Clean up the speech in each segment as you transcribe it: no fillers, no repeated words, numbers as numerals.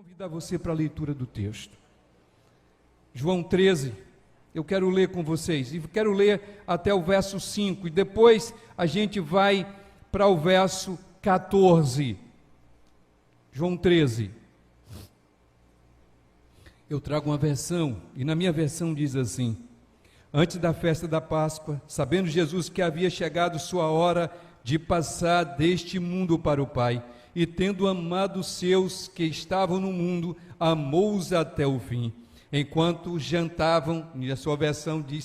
Convidar você para a leitura do texto. João 13, eu quero ler com vocês, e quero ler até o verso 5, e depois a gente vai para o verso 14. João 13. Eu trago uma versão, e na minha versão diz assim: antes da festa da Páscoa, sabendo Jesus que havia chegado sua hora de passar deste mundo para o Pai, e tendo amado os seus que estavam no mundo, amou-os até o fim. Enquanto jantavam, na sua versão diz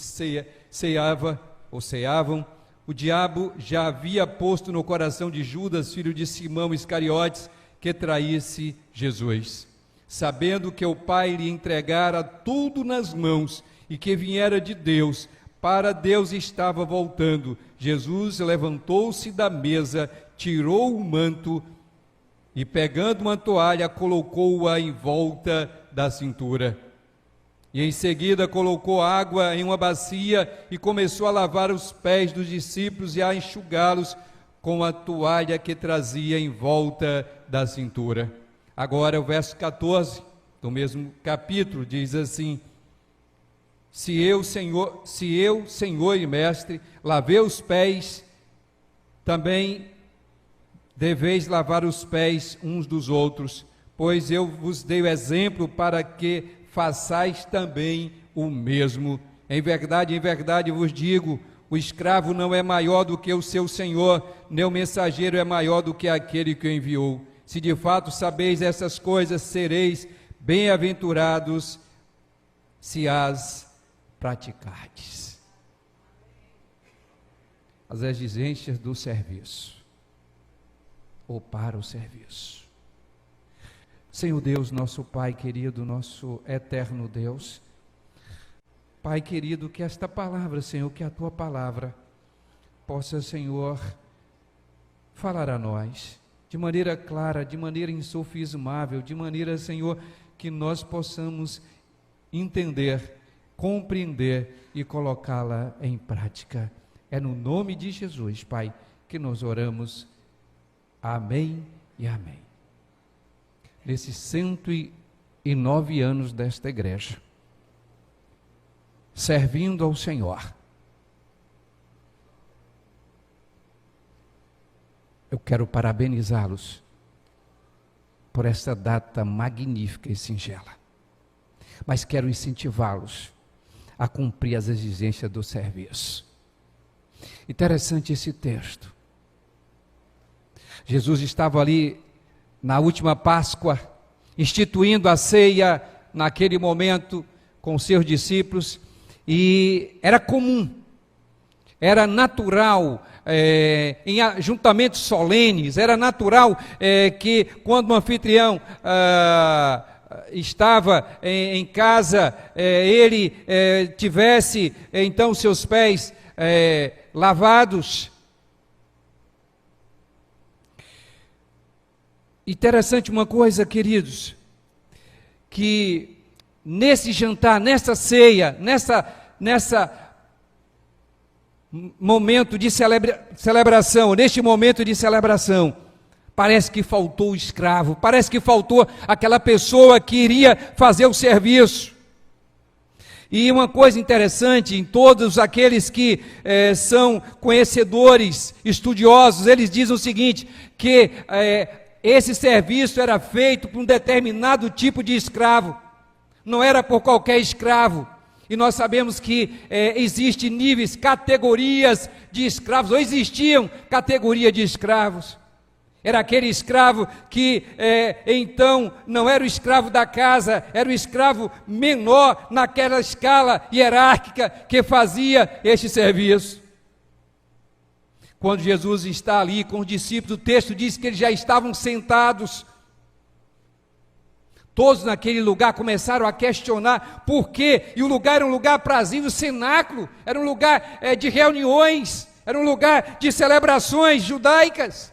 ceavam, o diabo já havia posto no coração de Judas, filho de Simão Iscariotes, que traísse Jesus. Sabendo que o Pai lhe entregara tudo nas mãos, e que viera de Deus, para Deus estava voltando, Jesus levantou-se da mesa, tirou o manto, e pegando uma toalha, colocou-a em volta da cintura. E em seguida colocou água em uma bacia e começou a lavar os pés dos discípulos e a enxugá-los com a toalha que trazia em volta da cintura. Agora o verso 14 do mesmo capítulo diz assim: Se eu, Senhor e Mestre, lavei os pés, também deveis lavar os pés uns dos outros, pois eu vos dei o exemplo para que façais também o mesmo. Em verdade vos digo, o escravo não é maior do que o seu senhor, nem o mensageiro é maior do que aquele que o enviou. Se de fato sabeis essas coisas, sereis bem-aventurados se as praticardes. As exigências do serviço, ou para o serviço. Senhor Deus, nosso Pai querido, nosso eterno Deus, Pai querido, que esta palavra, Senhor, que a Tua palavra possa, Senhor, falar a nós, de maneira clara, de maneira insofismável, de maneira, Senhor, que nós possamos entender, compreender e colocá-la em prática. É no nome de Jesus, Pai, que nós oramos. Amém e amém. Nesses 109 anos desta igreja, servindo ao Senhor, eu quero parabenizá-los por esta data magnífica e singela, mas quero incentivá-los a cumprir as exigências do serviço. Interessante esse texto. Jesus estava ali na última Páscoa, instituindo a ceia naquele momento com seus discípulos, e era comum, era natural, em ajuntamentos solenes, era natural que quando o anfitrião estava em casa, ele tivesse então seus pés lavados. Interessante uma coisa, queridos, que nesse jantar, nessa ceia, nessa momento de celebração, neste momento de celebração, parece que faltou o escravo, parece que faltou aquela pessoa que iria fazer o serviço. E uma coisa interessante, em todos aqueles que são conhecedores, estudiosos, eles dizem o seguinte, que esse serviço era feito por um determinado tipo de escravo, não era por qualquer escravo. E nós sabemos que existem níveis, categorias de escravos, ou existiam categoria de escravos. Era aquele escravo que então não era o escravo da casa, era o escravo menor naquela escala hierárquica que fazia este serviço. Quando Jesus está ali com os discípulos, o texto diz que eles já estavam sentados. Todos naquele lugar começaram a questionar por quê, e o lugar era um lugar aprazível, cenáculo, era um lugar de reuniões, era um lugar de celebrações judaicas.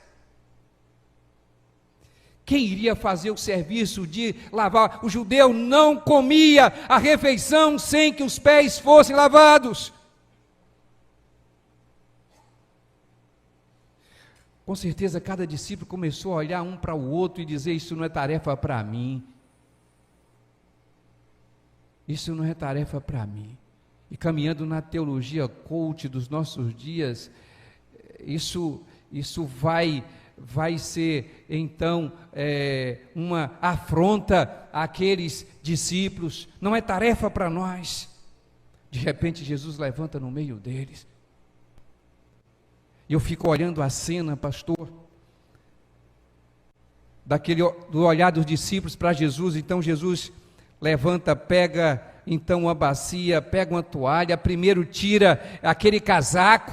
Quem iria fazer o serviço de lavar? O judeu não comia a refeição sem que os pés fossem lavados. Com certeza cada discípulo começou a olhar um para o outro e dizer: isso não é tarefa para mim, Isso não é tarefa para mim. E caminhando na teologia coach dos nossos dias, isso vai ser então uma afronta àqueles discípulos. Não é tarefa para nós. De repente Jesus levanta no meio deles. E eu fico olhando a cena, pastor, do olhar dos discípulos para Jesus. Então Jesus levanta, pega então uma bacia, pega uma toalha, primeiro tira aquele casaco,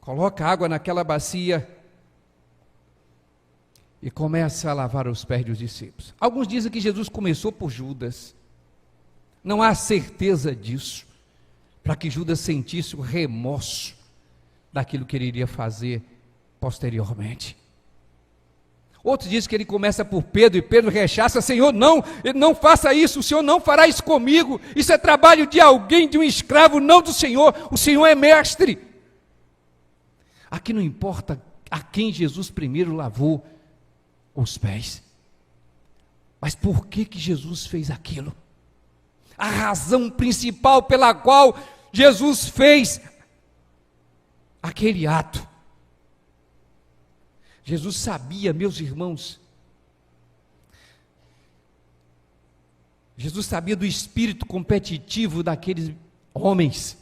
coloca água naquela bacia e começa a lavar os pés dos discípulos. Alguns dizem que Jesus começou por Judas. Não há certeza disso, para que Judas sentisse o remorso daquilo que ele iria fazer posteriormente. Outros dizem que ele começa por Pedro, e Pedro rechaça: Senhor, não faça isso, o Senhor não fará isso comigo, isso é trabalho de alguém, de um escravo, não do Senhor, o Senhor é mestre. Aqui não importa a quem Jesus primeiro lavou os pés, mas por que Jesus fez aquilo? A razão principal pela qual Jesus fez aquele ato. Jesus sabia, meus irmãos, Jesus sabia do espírito competitivo daqueles homens.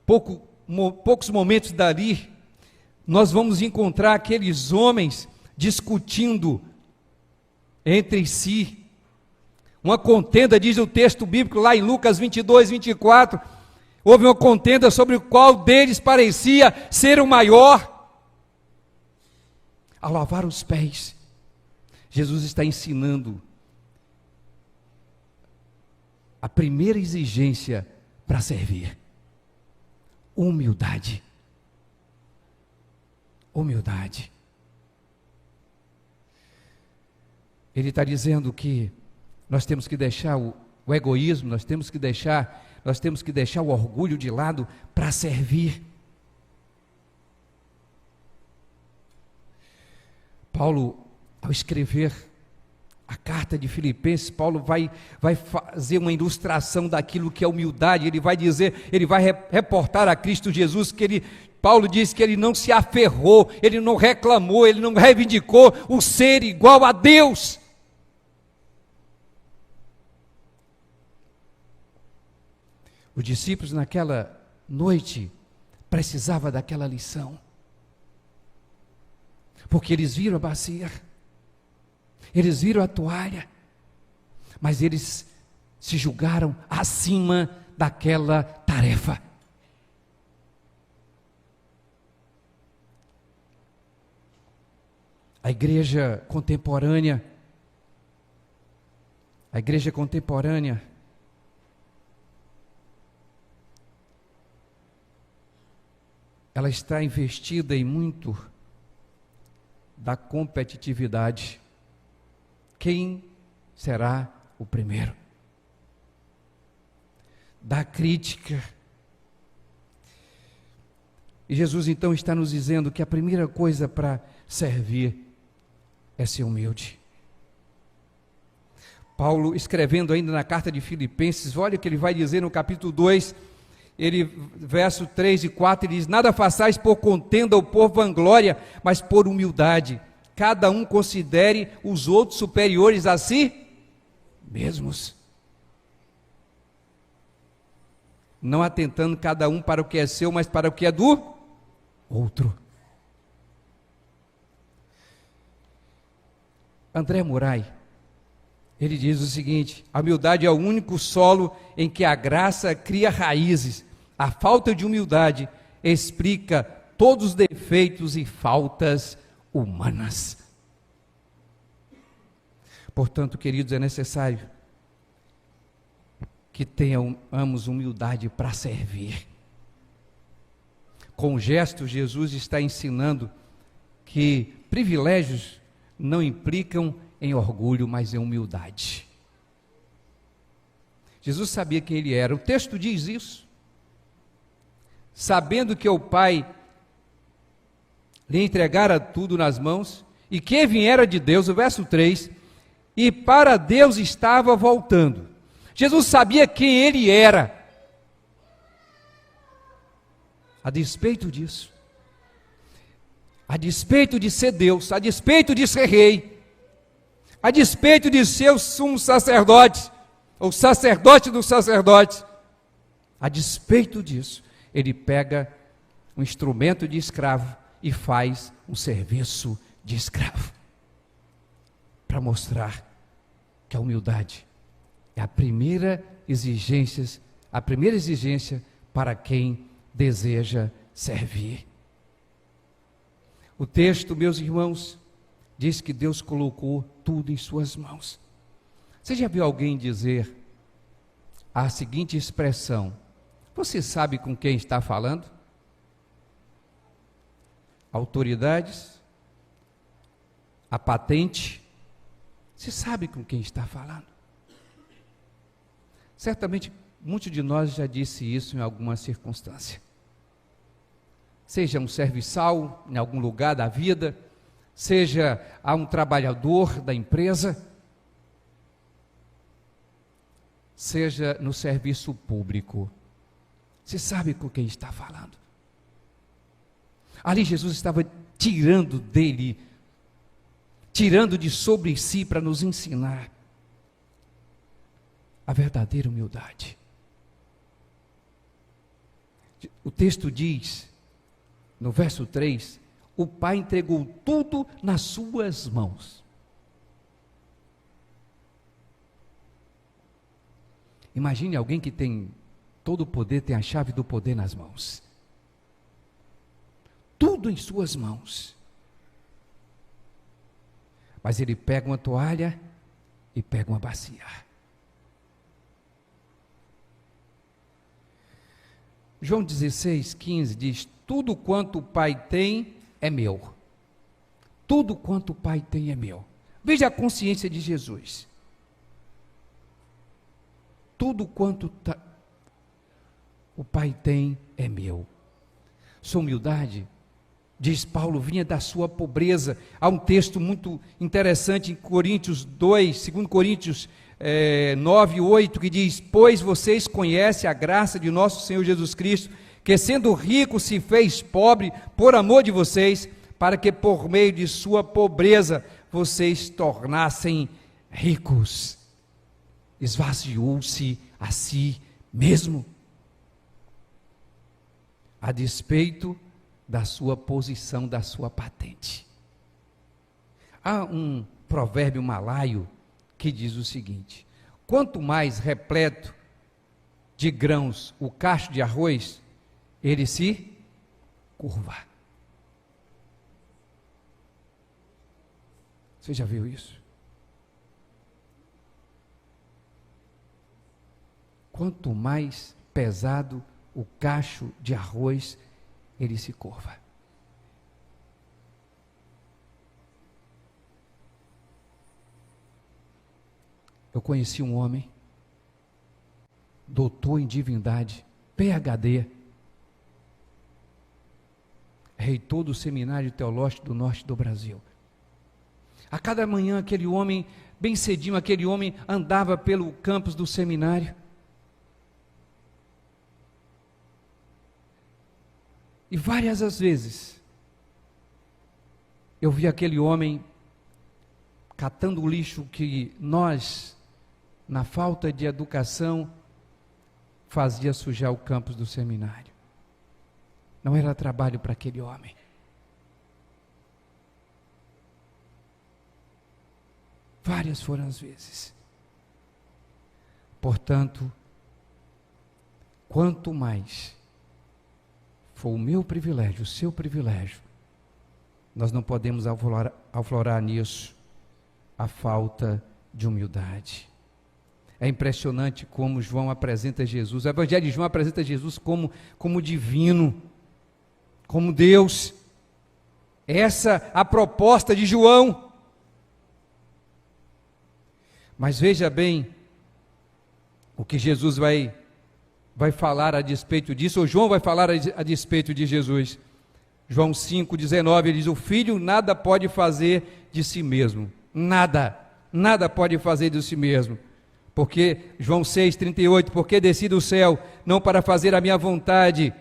Poucos momentos dali, nós vamos encontrar aqueles homens discutindo entre si, uma contenda, diz o texto bíblico lá em Lucas 22, 24, houve uma contenda sobre qual deles parecia ser o maior. Ao lavar os pés, Jesus está ensinando a primeira exigência para servir: humildade. Humildade. Ele está dizendo que nós temos que deixar o egoísmo, nós temos que deixar o orgulho de lado para servir. Paulo, ao escrever a carta de Filipenses, Paulo vai fazer uma ilustração daquilo que é humildade. Ele vai dizer, ele vai reportar a Cristo Jesus que Paulo diz que ele não se aferrou, ele não reclamou, ele não reivindicou o ser igual a Deus. Os discípulos naquela noite precisavam daquela lição, porque eles viram a bacia, eles viram a toalha, mas eles se julgaram acima daquela tarefa. A igreja contemporânea, ela está investida em muito da competitividade. Quem será o primeiro? Da crítica. E Jesus então está nos dizendo que a primeira coisa para servir é ser humilde. Paulo, escrevendo ainda na carta de Filipenses, olha o que ele vai dizer no capítulo 2, verso 3 e 4, ele diz: nada façais por contenda ou por vanglória, mas por humildade. Cada um considere os outros superiores a si mesmos, não atentando cada um para o que é seu, mas para o que é do outro. André Murai, ele diz o seguinte: a humildade é o único solo em que a graça cria raízes. A falta de humildade explica todos os defeitos e faltas humanas. Portanto, queridos, é necessário que tenhamos humildade para servir. Com o gesto, Jesus está ensinando que privilégios não implicam em orgulho, mas em humildade. Jesus sabia quem ele era, o texto diz isso. Sabendo que o Pai lhe entregara tudo nas mãos e que viera de Deus, o verso 3, e para Deus estava voltando. Jesus sabia quem ele era. A despeito disso, a despeito de ser Deus, a despeito de ser rei, a despeito de ser o sumo sacerdote, ou sacerdote do sacerdote, a despeito disso, ele pega um instrumento de escravo e faz um serviço de escravo, para mostrar que a humildade é a primeira exigência para quem deseja servir. O texto, meus irmãos, diz que Deus colocou tudo em suas mãos. Você já viu alguém dizer a seguinte expressão: você sabe com quem está falando? Autoridades, a patente, você sabe com quem está falando. Certamente, muitos de nós já disse isso em alguma circunstância. Seja um serviçal em algum lugar da vida, seja a um trabalhador da empresa, seja no serviço público. Você sabe com quem está falando. Ali Jesus estava tirando dele, tirando de sobre si para nos ensinar a verdadeira humildade. O texto diz, no verso 3, o Pai entregou tudo nas suas mãos. Imagine alguém que tem todo o poder, tem a chave do poder nas mãos. Tudo em suas mãos. Mas ele pega uma toalha e pega uma bacia. João 16:15 diz: tudo quanto o Pai tem é meu. Tudo quanto o Pai tem é meu. Veja a consciência de Jesus. Tudo quanto o Pai tem é meu. Sua humildade, diz Paulo, vinha da sua pobreza. Há um texto muito interessante em Coríntios 2, 2 Coríntios 9:8, que diz: pois vocês conhecem a graça de nosso Senhor Jesus Cristo, que sendo rico se fez pobre por amor de vocês, para que por meio de sua pobreza vocês tornassem ricos. Esvaziou-se a si mesmo, a despeito da sua posição, da sua patente. Há um provérbio malaio que diz o seguinte: quanto mais repleto de grãos o cacho de arroz, ele se curva. Você já viu isso? Quanto mais pesado o cacho de arroz, ele se curva. Eu conheci um homem, doutor em divindade, PhD, reitor do Seminário Teológico do Norte do Brasil. A cada manhã aquele homem, bem cedinho, aquele homem andava pelo campus do seminário. E várias as vezes, eu vi aquele homem catando o lixo que nós, na falta de educação, fazia sujar o campus do seminário. Não era trabalho para aquele homem. Várias foram as vezes. Portanto, quanto mais for o meu privilégio, o seu privilégio, nós não podemos aflorar nisso a falta de humildade. É impressionante como João apresenta Jesus, o Evangelho de João apresenta Jesus como divino, como Deus. Essa a proposta de João. Mas veja bem o que Jesus vai falar a despeito disso, ou João vai falar a despeito de Jesus. João 5,19, ele diz: o filho nada pode fazer de si mesmo. Nada pode fazer de si mesmo. Porque, João 6,38, porque desci do céu, não para fazer a minha vontade,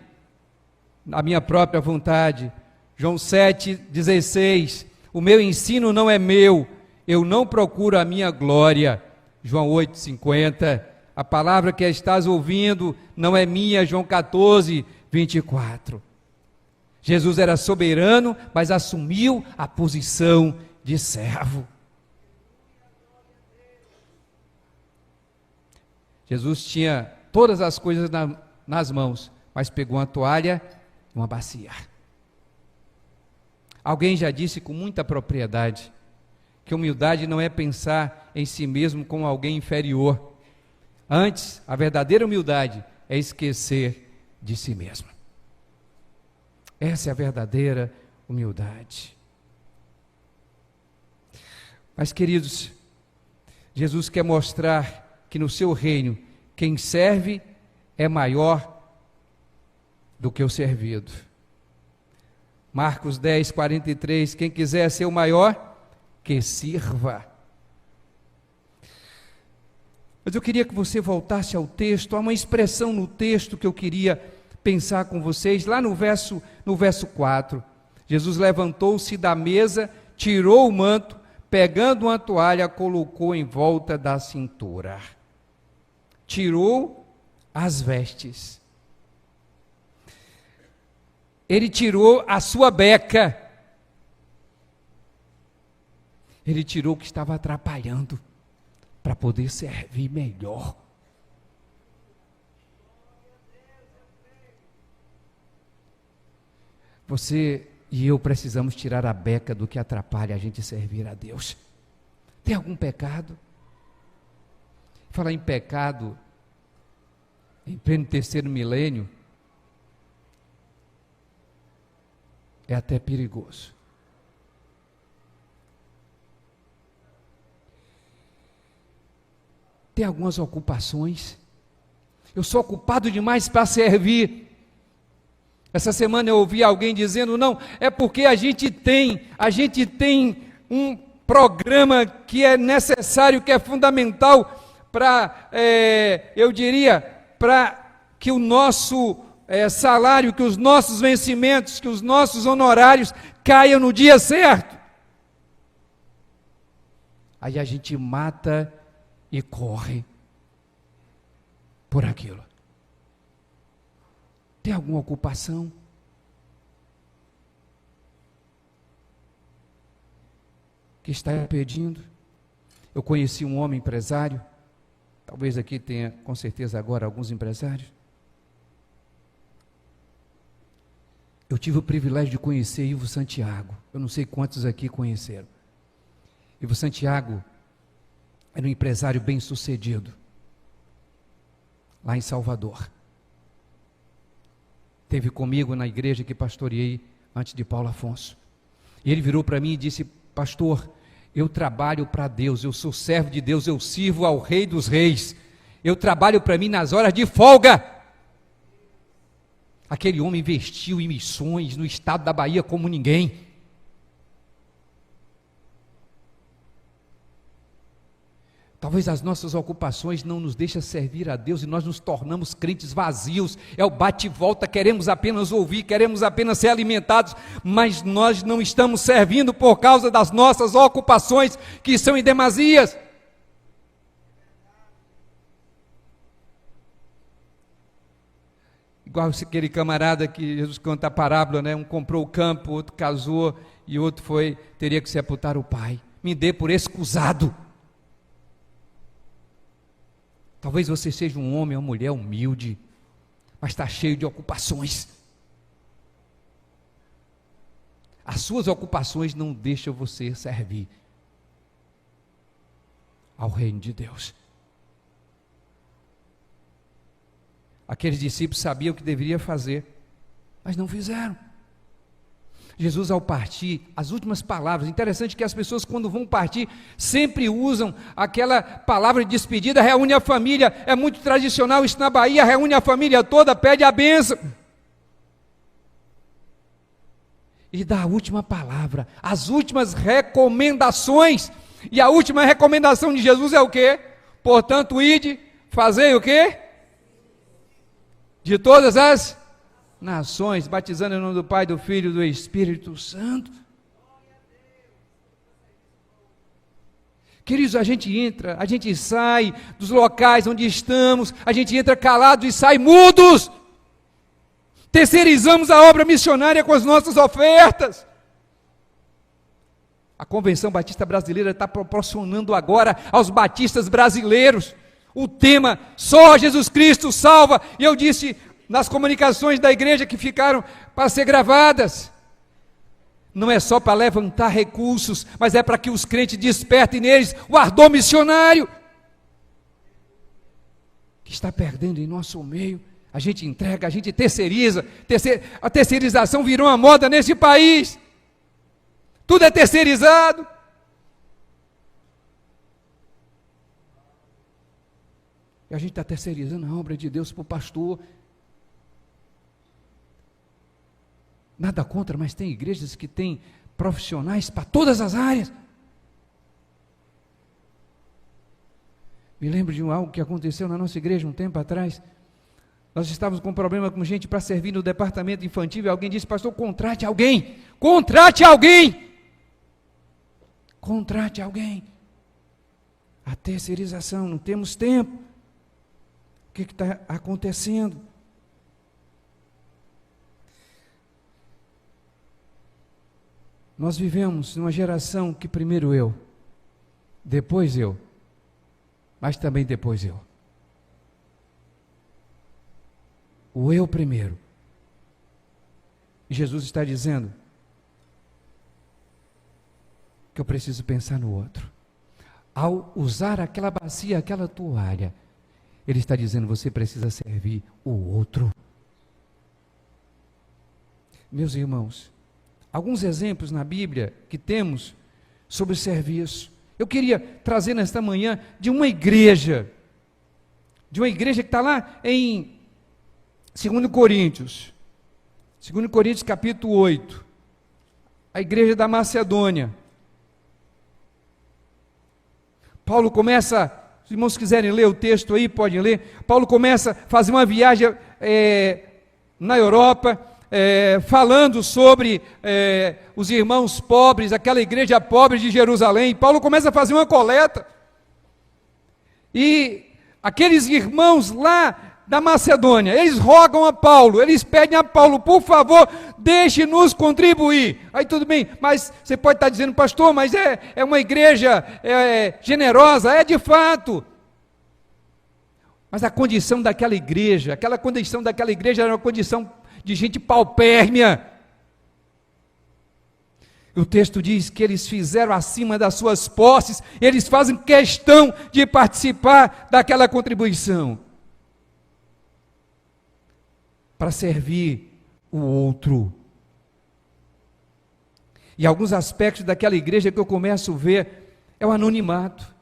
a minha própria vontade. João 7,16, o meu ensino não é meu, eu não procuro a minha glória. João 8,50, a palavra que estás ouvindo não é minha. João 14,24. Jesus era soberano, mas assumiu a posição de servo. Jesus tinha todas as coisas nas mãos, mas pegou uma toalha e uma bacia. Alguém já disse com muita propriedade que humildade não é pensar em si mesmo como alguém inferior. Antes, a verdadeira humildade é esquecer de si mesmo. Essa é a verdadeira humildade. Mas, queridos, Jesus quer mostrar que no seu reino, quem serve é maior do que o servido. Marcos 10:43, quem quiser ser o maior, que sirva. Mas eu queria que você voltasse ao texto, há uma expressão no texto que eu queria pensar com vocês, lá no verso 4. Jesus levantou-se da mesa, tirou o manto, pegando uma toalha, colocou em volta da cintura. Tirou as vestes. Ele tirou a sua beca. Ele tirou o que estava atrapalhando para poder servir melhor. Você e eu precisamos tirar a beca do que atrapalha a gente servir a Deus. Tem algum pecado? Falar em pecado, em pleno terceiro milênio, é até perigoso. Tem algumas ocupações. Eu sou ocupado demais para servir. Essa semana eu ouvi alguém dizendo: não, é porque a gente tem um programa que é necessário, que é fundamental para, eu diria, para que o nosso salário, que os nossos vencimentos, que os nossos honorários caiam no dia certo. Aí a gente mata e corre por aquilo. Tem alguma ocupação? Que está impedindo? Eu conheci um homem empresário, talvez aqui tenha com certeza agora alguns empresários. Eu tive o privilégio de conhecer Ivo Santiago, eu não sei quantos aqui conheceram. Ivo Santiago era um empresário bem sucedido, lá em Salvador. Esteve comigo na igreja que pastoreei antes de Paulo Afonso. E ele virou para mim e disse: pastor, eu trabalho para Deus, eu sou servo de Deus, eu sirvo ao Rei dos Reis, eu trabalho para mim nas horas de folga. Aquele homem investiu em missões no estado da Bahia como ninguém. Talvez as nossas ocupações não nos deixem servir a Deus e nós nos tornamos crentes vazios. É o bate e volta, queremos apenas ouvir, queremos apenas ser alimentados, mas nós não estamos servindo por causa das nossas ocupações, que são em demasias. Igual aquele camarada que Jesus conta a parábola, né? Um comprou o campo, outro casou e outro teria que sepultar o pai. Me dê por escusado. Talvez você seja um homem ou uma mulher humilde, mas está cheio de ocupações. As suas ocupações não deixam você servir ao reino de Deus. Aqueles discípulos sabiam o que deveriam fazer, mas não fizeram. Jesus, ao partir, as últimas palavras, interessante que as pessoas quando vão partir, sempre usam aquela palavra de despedida, reúne a família, é muito tradicional isso na Bahia, reúne a família toda, pede a bênção. e dá a última palavra, as últimas recomendações. E a última recomendação de Jesus é o quê? Portanto, ide, fazei o quê? De todas as nações, batizando em nome do Pai, do Filho e do Espírito Santo. Queridos, a gente entra, a gente sai dos locais onde estamos, a gente entra calados e sai mudos. Terceirizamos a obra missionária com as nossas ofertas. A Convenção Batista Brasileira está proporcionando agora aos batistas brasileiros o tema Só Jesus Cristo salva. E eu disse nas comunicações da igreja que ficaram para ser gravadas, não é só para levantar recursos, mas é para que os crentes despertem neles o ardor missionário que está perdendo em nosso meio. A gente entrega, a gente terceiriza, a terceirização virou uma moda nesse país, tudo é terceirizado. E a gente está terceirizando a obra de Deus para o pastor. Nada contra, mas tem igrejas que têm profissionais para todas as áreas. Me lembro de algo que aconteceu na nossa igreja um tempo atrás. Nós estávamos com um problema com gente para servir no departamento infantil e alguém disse: pastor, contrate alguém, contrate alguém, contrate alguém. A terceirização, não temos tempo. O que está acontecendo? Nós vivemos numa geração que primeiro eu, depois eu, mas também depois eu. O eu primeiro. E Jesus está dizendo que eu preciso pensar no outro. Ao usar aquela bacia, aquela toalha, Ele está dizendo: você precisa servir o outro. Meus irmãos, alguns exemplos na Bíblia que temos sobre serviço. Eu queria trazer nesta manhã de uma igreja que está lá em 2 Coríntios capítulo 8, a igreja da Macedônia. Paulo começa, se os irmãos quiserem ler o texto aí, podem ler. Paulo começa a fazer uma viagem na Europa, falando sobre os irmãos pobres, aquela igreja pobre de Jerusalém. Paulo começa a fazer uma coleta, e aqueles irmãos lá da Macedônia, eles rogam a Paulo, eles pedem a Paulo: por favor, deixe-nos contribuir. Aí tudo bem, mas você pode estar dizendo: pastor, mas é uma igreja generosa. É de fato, mas a condição daquela igreja, era uma condição de gente paupérrima. O texto diz que eles fizeram acima das suas posses, eles fazem questão de participar daquela contribuição, para servir o outro. E alguns aspectos daquela igreja que eu começo a ver é o anonimato.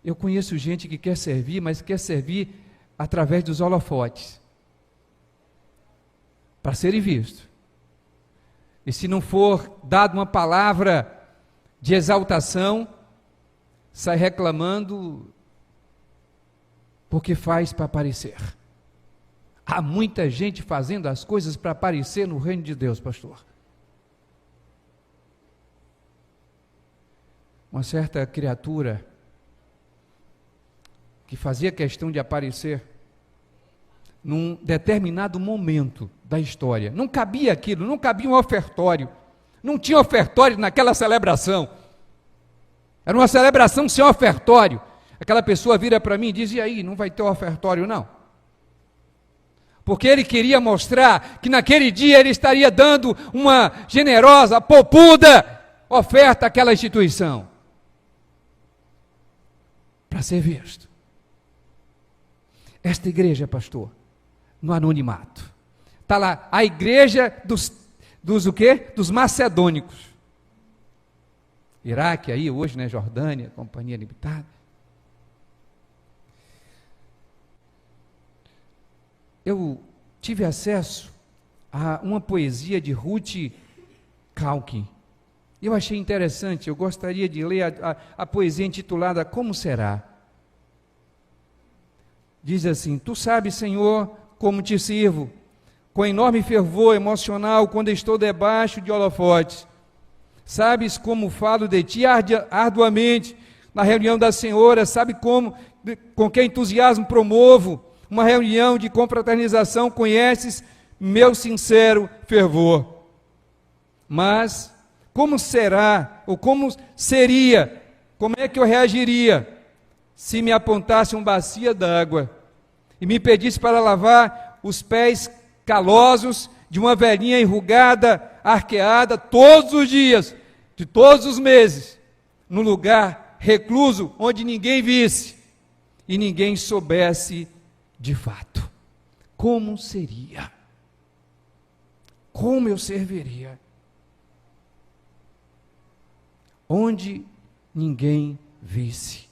Eu conheço gente que quer servir, mas quer servir através dos holofotes, para serem vistos. E se não for dada uma palavra de exaltação, sai reclamando porque faz para aparecer. Há muita gente fazendo as coisas para aparecer no reino de Deus, pastor. Uma certa criatura que fazia questão de aparecer num determinado momento da história. Não cabia aquilo, não cabia um ofertório. Não tinha ofertório naquela celebração. Era uma celebração sem ofertório. Aquela pessoa vira para mim e diz: e aí, não vai ter ofertório não? Porque ele queria mostrar que naquele dia ele estaria dando uma generosa, popuda oferta àquela instituição, para ser visto. Esta igreja, pastor, no anonimato, está lá a igreja dos o quê? Dos macedônicos. Iraque aí hoje, né? Jordânia, Companhia Limitada. Eu tive acesso uma poesia de Ruth Calkin. Eu achei interessante, eu gostaria de ler a poesia intitulada Como Será? Diz assim: Tu sabes, Senhor, como te sirvo, com enorme fervor emocional quando estou debaixo de holofotes. Sabes como falo de ti arduamente na reunião da Senhora, sabe com que entusiasmo promovo uma reunião de confraternização, conheces meu sincero fervor. Mas como será, ou como seria, como é que eu reagiria se me apontasse uma bacia d'água e me pedisse para lavar os pés calosos de uma velhinha enrugada, arqueada, todos os dias, de todos os meses, num lugar recluso, onde ninguém visse e ninguém soubesse de fato? Como seria? Como eu serviria? Onde ninguém visse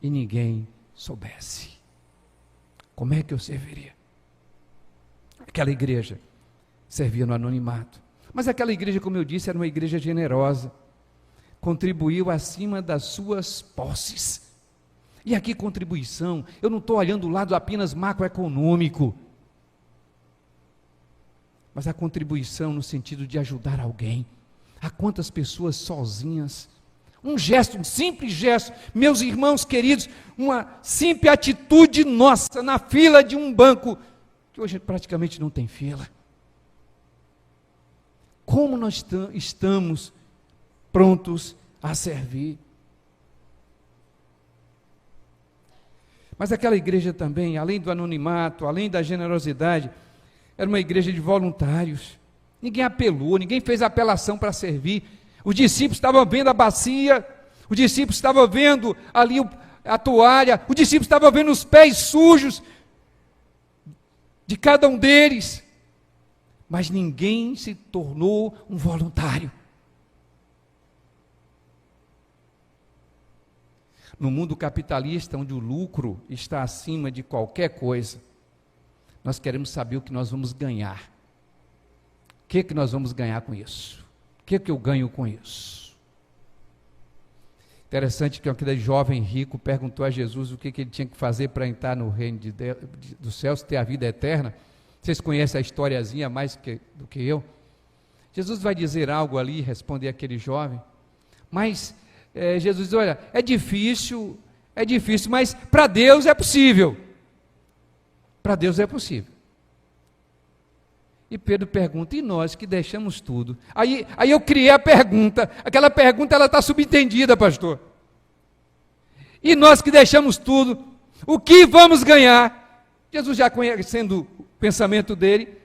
e ninguém soubesse. Como é que eu serviria? Aquela igreja servia no anonimato, mas aquela igreja, como eu disse, era uma igreja generosa, contribuiu acima das suas posses. E aqui contribuição, eu não estou olhando o lado apenas macroeconômico, mas a contribuição no sentido de ajudar alguém. Há quantas pessoas sozinhas, um gesto, um simples gesto, meus irmãos queridos, uma simples atitude nossa na fila de um banco, que hoje praticamente não tem fila. Como nós estamos prontos a servir? Mas aquela igreja também, além do anonimato, além da generosidade, era uma igreja de voluntários. Ninguém apelou, ninguém fez apelação para servir. Os discípulos estavam vendo a bacia, os discípulos estavam vendo ali a toalha, os discípulos estavam vendo os pés sujos de cada um deles, mas ninguém se tornou um voluntário. No mundo capitalista, onde o lucro está acima de qualquer coisa, nós queremos saber o que nós vamos ganhar. O que nós vamos ganhar com isso? O que eu ganho com isso? Interessante que aquele jovem rico perguntou a Jesus o que ele tinha que fazer para entrar no reino dos céus, ter a vida eterna. Vocês conhecem a historiazinha mais do que eu? Jesus vai dizer algo ali, responder aquele jovem, mas Jesus diz: olha, é difícil, mas para Deus é possível. Para Deus é possível. E Pedro pergunta: e nós que deixamos tudo? Aí eu criei a pergunta, aquela pergunta ela está subentendida, pastor. E nós que deixamos tudo, o que vamos ganhar? Jesus, já conhecendo o pensamento dele,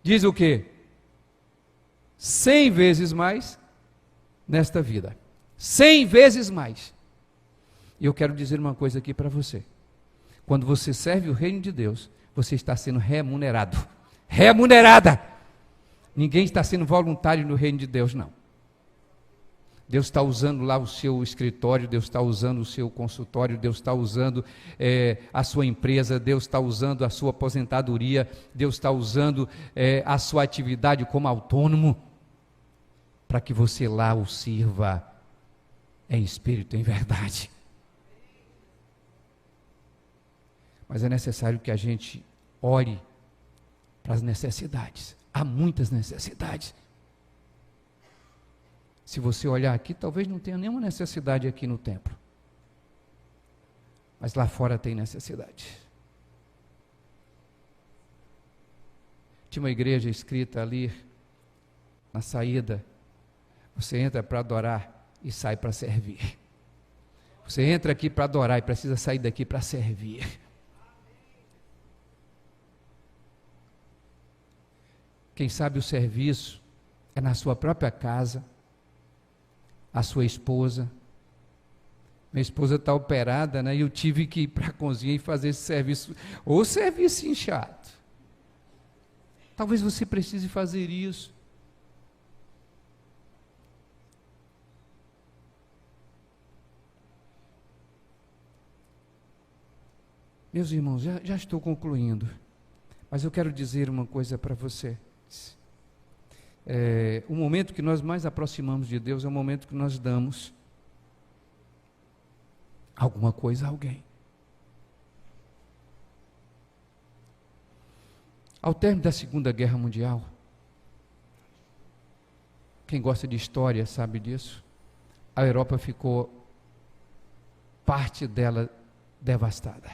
diz o quê? 100 vezes mais nesta vida. 100 vezes mais. E eu quero dizer uma coisa aqui para você. Quando você serve o reino de Deus, você está sendo remunerado. Remunerada. Ninguém está sendo voluntário no reino de Deus, não. Deus está usando lá o seu escritório, Deus está usando o seu consultório, Deus está usando a sua empresa, Deus está usando a sua aposentadoria, Deus está usando a sua atividade como autônomo, para que você lá o sirva em espírito, em verdade. Mas é necessário que a gente ore para as necessidades. Há muitas necessidades. Se você olhar aqui, talvez não tenha nenhuma necessidade aqui no templo. Mas lá fora tem necessidade. Tinha uma igreja escrita ali, na saída. Você entra para adorar e sai para servir. Você entra aqui para adorar e precisa sair daqui para servir. Quem sabe o serviço é na sua própria casa, a sua esposa. Minha esposa está operada, né? E eu tive que ir para a cozinha e fazer esse serviço, ou serviço inchado. Talvez você precise fazer isso. Meus irmãos, já estou concluindo, mas eu quero dizer uma coisa para você. diferentes. O momento que nós mais aproximamos de Deus é o momento que nós damos alguma coisa a alguém. Ao término da Segunda Guerra Mundial, quem gosta de história sabe disso, a Europa ficou, parte dela, devastada.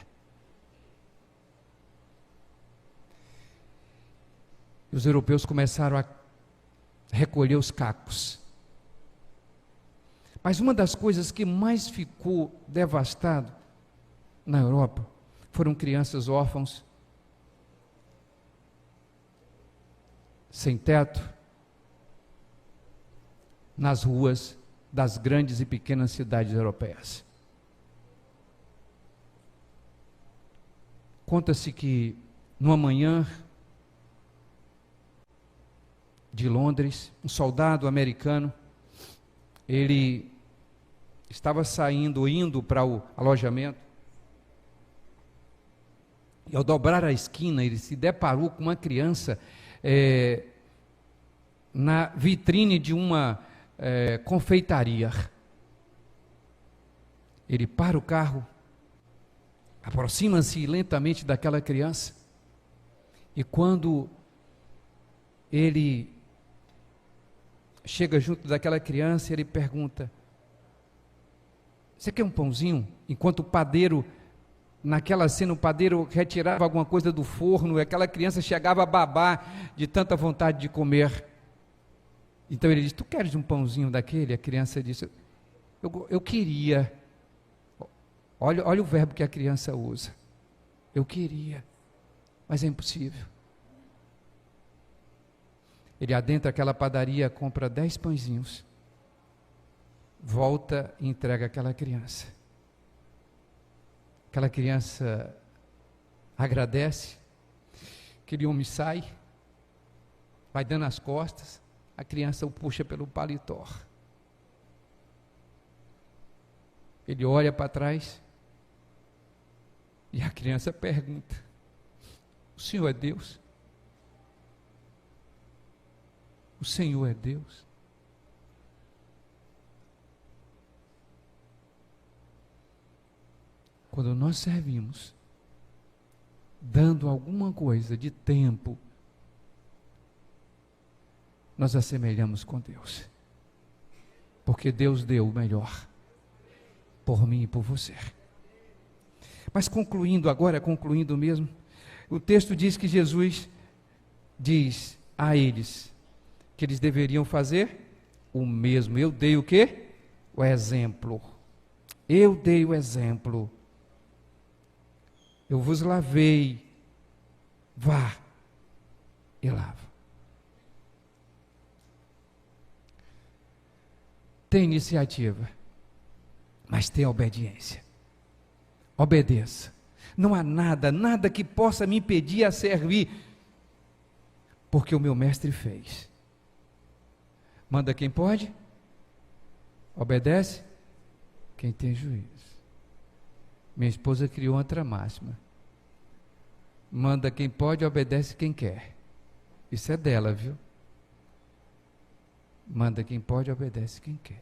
E os europeus começaram a recolher os cacos. Mas uma das coisas que mais ficou devastado na Europa foram crianças órfãos, sem teto, nas ruas das grandes e pequenas cidades europeias. Conta-se que numa manhã de Londres, um soldado americano, ele estava indo para o alojamento, e ao dobrar a esquina, ele se deparou com uma criança na vitrine de uma confeitaria. Ele para o carro, aproxima-se lentamente daquela criança, e quando ele chega junto daquela criança, ele pergunta: você quer um pãozinho? Enquanto o padeiro, naquela cena, o padeiro retirava alguma coisa do forno, e aquela criança chegava a babar de tanta vontade de comer. Então ele diz: tu queres um pãozinho daquele? A criança disse: eu queria. Olha o verbo que a criança usa. Eu queria, mas é impossível. Ele adentra aquela padaria, compra 10 pãezinhos, volta e entrega aquela criança. Aquela criança agradece, aquele homem sai, vai dando as costas, a criança o puxa pelo paletó. Ele olha para trás e a criança pergunta: o Senhor é Deus? O Senhor é Deus? Quando nós servimos, dando alguma coisa de tempo, nós assemelhamos com Deus, porque Deus deu o melhor por mim e por você. Mas concluindo mesmo, o texto diz que Jesus diz a eles que eles deveriam fazer o mesmo. Eu dei o quê? O exemplo. Eu dei o exemplo. Eu vos lavei. Vá e lava. Tem iniciativa, mas tem obediência. Obedeça. Não há nada que possa me impedir a servir, porque o meu mestre fez. Manda quem pode, obedece quem tem juízo. Minha esposa criou outra máxima: manda quem pode, obedece quem quer. Isso é dela, viu? Manda quem pode, obedece quem quer.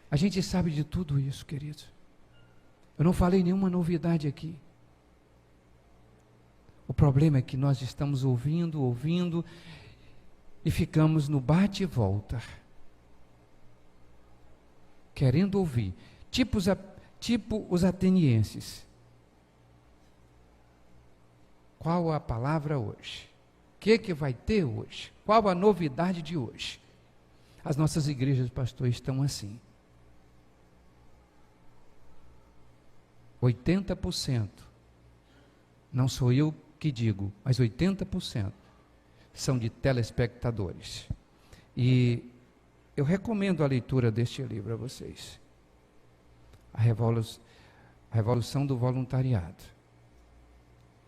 A gente sabe de tudo isso, queridos. Eu não falei nenhuma novidade aqui. O problema é que nós estamos ouvindo, e ficamos no bate e volta, querendo ouvir, tipo os atenienses. Qual a palavra hoje? O que vai ter hoje? Qual a novidade de hoje? As nossas igrejas, pastor, estão assim. 80%, não sou eu que digo, mas 80% são de telespectadores. E eu recomendo a leitura deste livro a vocês. A Revolução do Voluntariado,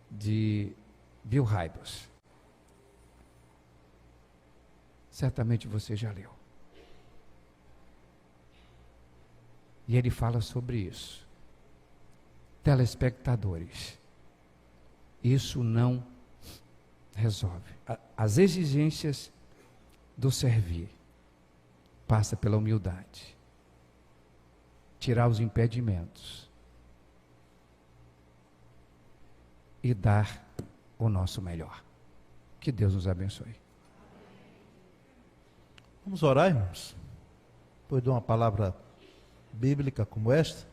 de Bill Hybels. Certamente você já leu. E ele fala sobre isso. Telespectadores. Isso não resolve. As exigências do servir passa pela humildade. Tirar os impedimentos e dar o nosso melhor. Que Deus nos abençoe. Vamos orar, irmãos? Depois de uma palavra bíblica como esta.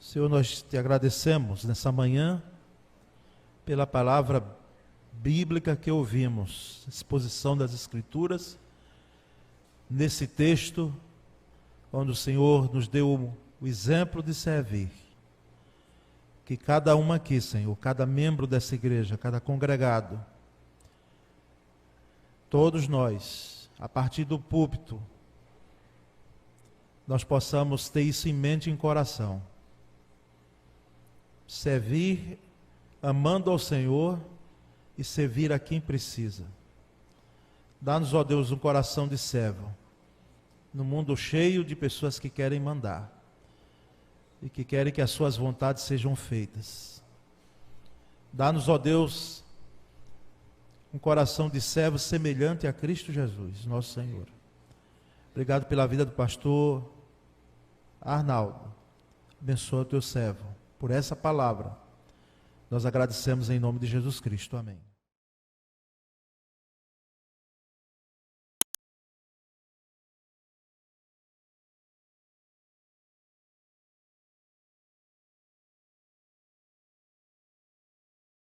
Senhor, nós te agradecemos nessa manhã pela palavra bíblica que ouvimos, exposição das Escrituras, nesse texto onde o Senhor nos deu o exemplo de servir. Que cada um aqui, Senhor, cada membro dessa igreja, cada congregado, todos nós, a partir do púlpito, nós possamos ter isso em mente e em coração. Servir amando ao Senhor e servir a quem precisa. Dá-nos, ó Deus, um coração de servo, num mundo cheio de pessoas que querem mandar e que querem que as suas vontades sejam feitas. Dá-nos, ó Deus, um coração de servo semelhante a Cristo Jesus, nosso Senhor. Obrigado pela vida do pastor Arnaldo. Abençoa o teu servo. Por essa palavra, nós agradecemos em nome de Jesus Cristo. Amém.